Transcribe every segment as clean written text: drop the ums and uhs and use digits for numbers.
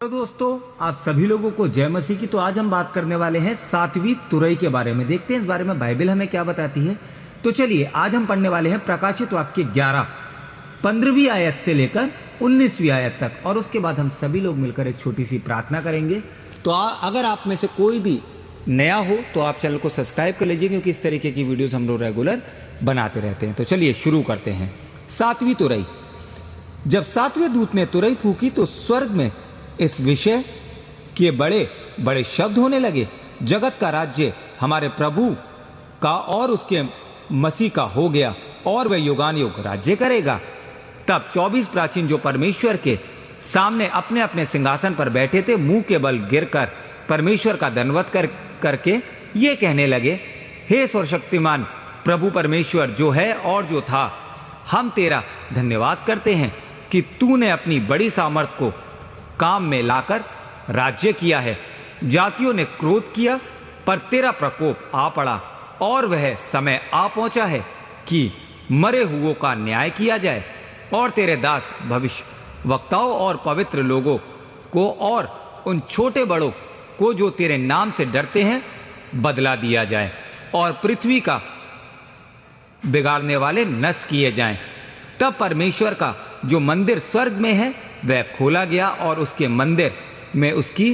तो दोस्तों, आप सभी लोगों को जय मसीह की। तो आज हम बात करने वाले हैं 7वीं तुरई के बारे में। देखते हैं इस बारे में बाइबल हमें क्या बताती है। तो चलिए, आज हम पढ़ने वाले हैं प्रकाशित वाक्य 11 15वीं आयत से लेकर 19वीं आयत तक, और उसके बाद हम सभी लोग मिलकर एक छोटी सी प्रार्थना करेंगे। तो अगर आप में से कोई भी नया हो तो आप चैनल को सब्सक्राइब कर लीजिए, क्योंकि इस तरीके की वीडियोस हम लोग रेगुलर बनाते रहते हैं। तो चलिए शुरू करते हैं। 7वीं तुरई। जब 7वें दूत ने तुरई फूकी तो स्वर्ग में इस विषय के बड़े बड़े शब्द होने लगे, जगत का राज्य हमारे प्रभु का और उसके मसीह का हो गया, और वह युगान युग राज्य करेगा। तब 24 प्राचीन जो परमेश्वर के सामने अपने अपने सिंहासन पर बैठे थे, मुंह के बल गिरकर परमेश्वर का दंडवत करके ये कहने लगे, हे सर्वशक्तिमान प्रभु परमेश्वर जो है और जो था, हम तेरा धन्यवाद करते हैं कि तूने अपनी बड़ी सामर्थ को काम में लाकर राज्य किया है। जातियों ने क्रोध किया, पर तेरा प्रकोप आ पड़ा, और वह समय आ पहुंचा है कि मरे हुओं का न्याय किया जाए, और तेरे दास भविष्य वक्ताओं और पवित्र लोगों को और उन छोटे बड़ों को जो तेरे नाम से डरते हैं बदला दिया जाए, और पृथ्वी का बिगाड़ने वाले नष्ट किए जाएं। तब परमेश्वर का जो मंदिर स्वर्ग में है वह खोला गया, और उसके मंदिर में उसकी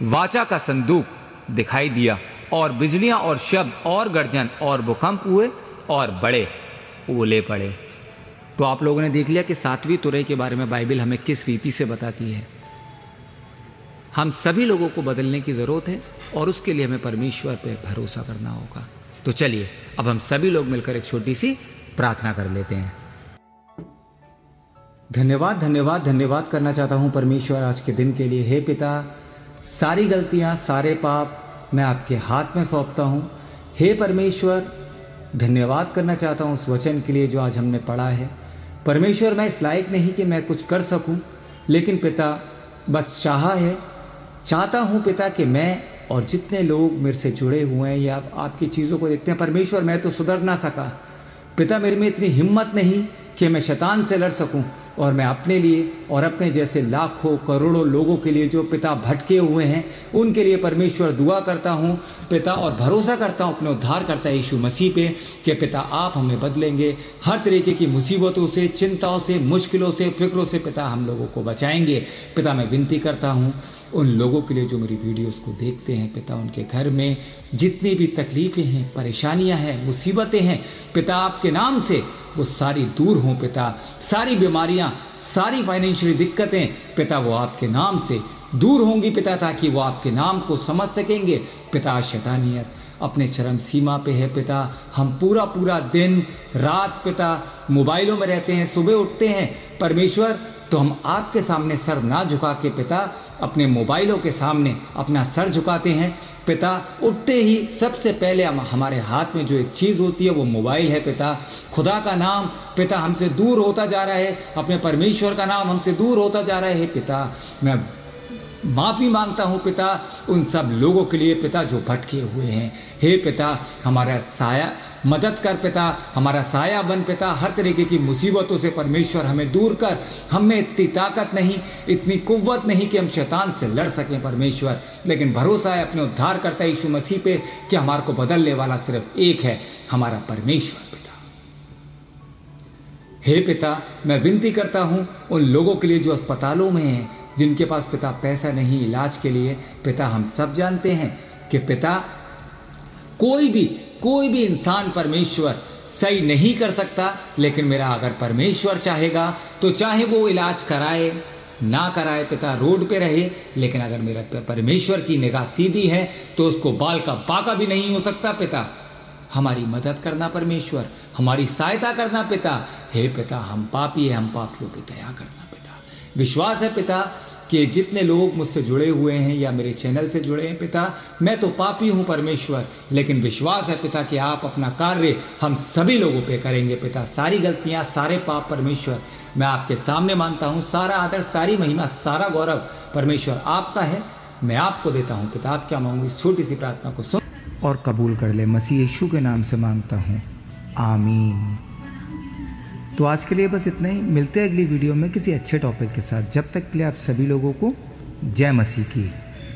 वाचा का संदूक दिखाई दिया, और बिजलियां और शब्द और गर्जन और भूकंप हुए और बड़े ओले पड़े। तो आप लोगों ने देख लिया कि 7वीं तुरई के बारे में बाइबल हमें किस रीति से बताती है। हम सभी लोगों को बदलने की जरूरत है, और उसके लिए हमें परमेश्वर पे भरोसा करना होगा। तो चलिए अब हम सभी लोग मिलकर एक छोटी सी प्रार्थना कर लेते हैं। धन्यवाद धन्यवाद धन्यवाद करना चाहता हूँ परमेश्वर आज के दिन के लिए। हे पिता, सारी गलतियाँ सारे पाप मैं आपके हाथ में सौंपता हूँ। हे परमेश्वर, धन्यवाद करना चाहता हूँ उस वचन के लिए जो आज हमने पढ़ा है। परमेश्वर, मैं इस लायक नहीं कि मैं कुछ कर सकूँ, लेकिन पिता बस चाहता हूँ पिता कि मैं और जितने लोग मेरे से जुड़े हुए हैं या आपकी चीज़ों को देखते हैं, परमेश्वर मैं तो सुधर ना सका पिता, मेरे में इतनी हिम्मत नहीं कि मैं शैतान से लड़ सकूं, और मैं अपने लिए और अपने जैसे लाखों करोड़ों लोगों के लिए जो पिता भटके हुए हैं उनके लिए परमेश्वर दुआ करता हूं पिता, और भरोसा करता हूं अपने उद्धारकर्ता यीशु मसीह पे कि पिता आप हमें बदलेंगे, हर तरीके की मुसीबतों से, चिंताओं से, मुश्किलों से, फिक्रों से पिता हम लोगों को बचाएंगे। पिता मैं विनती करता हूं उन लोगों के लिए जो मेरी वीडियोस को देखते हैं पिता, उनके घर में जितनी भी तकलीफ़ें हैं, परेशानियां हैं, मुसीबतें हैं पिता, आपके नाम से वो सारी दूर हों पिता। सारी बीमारियां, सारी फाइनेंशियल दिक्कतें पिता वो आपके नाम से दूर होंगी पिता, ताकि वो आपके नाम को समझ सकेंगे पिता। शैतानियत अपने चरम सीमा पे है पिता। हम पूरा दिन रात पिता मोबाइलों में रहते हैं, सुबह उठते हैं परमेश्वर तो हम आपके सामने सर ना झुका के पिता अपने मोबाइलों के सामने अपना सर झुकाते हैं पिता। उठते ही सबसे पहले हमारे हाथ में जो एक चीज़ होती है वो मोबाइल है पिता। खुदा का नाम पिता हमसे दूर होता जा रहा है, अपने परमेश्वर का नाम हमसे दूर होता जा रहा है पिता। मैं माफ़ी मांगता हूँ पिता उन सब लोगों के लिए पिता जो भटके हुए हैं। हे पिता, हमारा साया मदद कर पिता, हमारा साया बन पिता। हर तरीके की मुसीबतों से परमेश्वर हमें दूर कर। हमें इतनी ताकत नहीं, इतनी कुव्वत नहीं कि हम शैतान से लड़ सकें परमेश्वर, लेकिन भरोसा है अपने उद्धार करता यीशु मसीह पे कि हमारे को बदलने वाला सिर्फ एक है, हमारा परमेश्वर पिता। हे पिता, मैं विनती करता हूँ उन लोगों के लिए जो अस्पतालों में हैं, जिनके पास पिता पैसा नहीं इलाज के लिए पिता। हम सब जानते हैं कि पिता कोई भी इंसान परमेश्वर सही नहीं कर सकता, लेकिन मेरा अगर परमेश्वर चाहेगा तो चाहे वो इलाज कराए ना कराए पिता, रोड पे रहे, लेकिन अगर मेरा परमेश्वर की निगाह सीधी है तो उसको बाल का बाका भी नहीं हो सकता पिता। हमारी मदद करना परमेश्वर, हमारी सहायता करना पिता। हे पिता, हम पापी हैं, हम पापियों पे दया करना पिता। विश्वास है पिता कि जितने लोग मुझसे जुड़े हुए हैं या मेरे चैनल से जुड़े हैं पिता, मैं तो पापी हूँ परमेश्वर, लेकिन विश्वास है पिता कि आप अपना कार्य हम सभी लोगों पे करेंगे पिता। सारी गलतियाँ, सारे पाप परमेश्वर मैं आपके सामने मानता हूँ। सारा आदर, सारी महिमा, सारा गौरव परमेश्वर आपका है, मैं आपको देता हूँ पिता। आप क्या मांगू, इस छोटी सी प्रार्थना को सुन और कबूल कर ले। मसीह यीशु के नाम से मांगता हूँ, आमीन। तो आज के लिए बस इतना ही। मिलते हैं अगली वीडियो में किसी अच्छे टॉपिक के साथ। जब तक के लिए आप सभी लोगों को जय मसीह की।